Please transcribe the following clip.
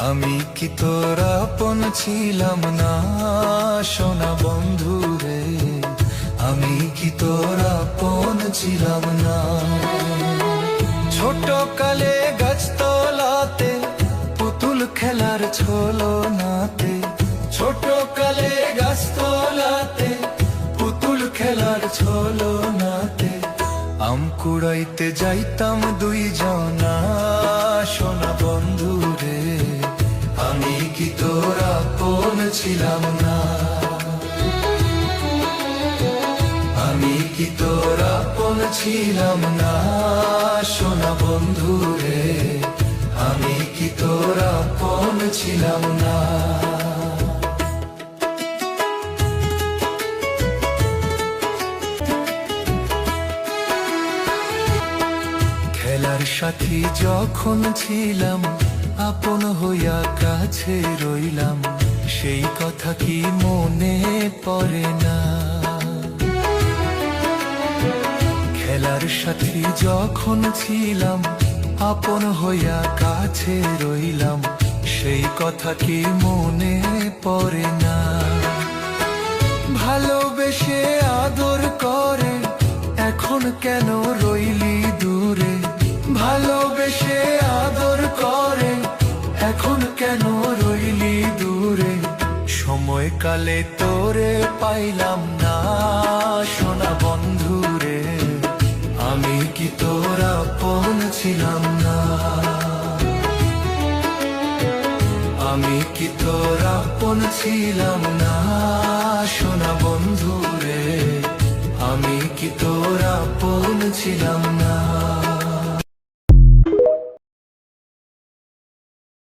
আমি কি তোর আপন ছিলাম না সোনা বন্ধু রে, আমি কি তোর আপন ছিলাম না। ছোট কালে গাছতলাতে পুতুল খেলার ছলনাতে, ছোট কালে গাছতলাতে পুতুল খেলার ছলনাতে আম কুড়াইতে যাইতাম দুইজনা সোনা বন্ধু রে, আমি কি তোর আপন ছিলাম না। আমি কি তোর আপন ছিলাম না সোনা বন্ধু রে, আমি কি তোর আপন ছিলাম না। খেলার সাথী যখন ছিলাম আপন হইয়া কাছে রইলাম, সেই কথা কি মনে পড়ে না। খেলার সাথী যখন ছিলাম আপন হইয়া কাছে রইলাম, সেই কথা কি মনে পড়ে না। ভালোবেসে আদর করে এখন কেন রইলি দূরে, ভালোবেসে আদর করে এখন কেন রইলি দূরে। সময়কালে তোরে পাইলাম না সোনা বন্ধু রে, আমি কি তোর আপন ছিলাম না। আমি কি তোর আপন ছিলাম না সোনা বন্ধু রে, আমি কি তোর আপন ছিলাম না।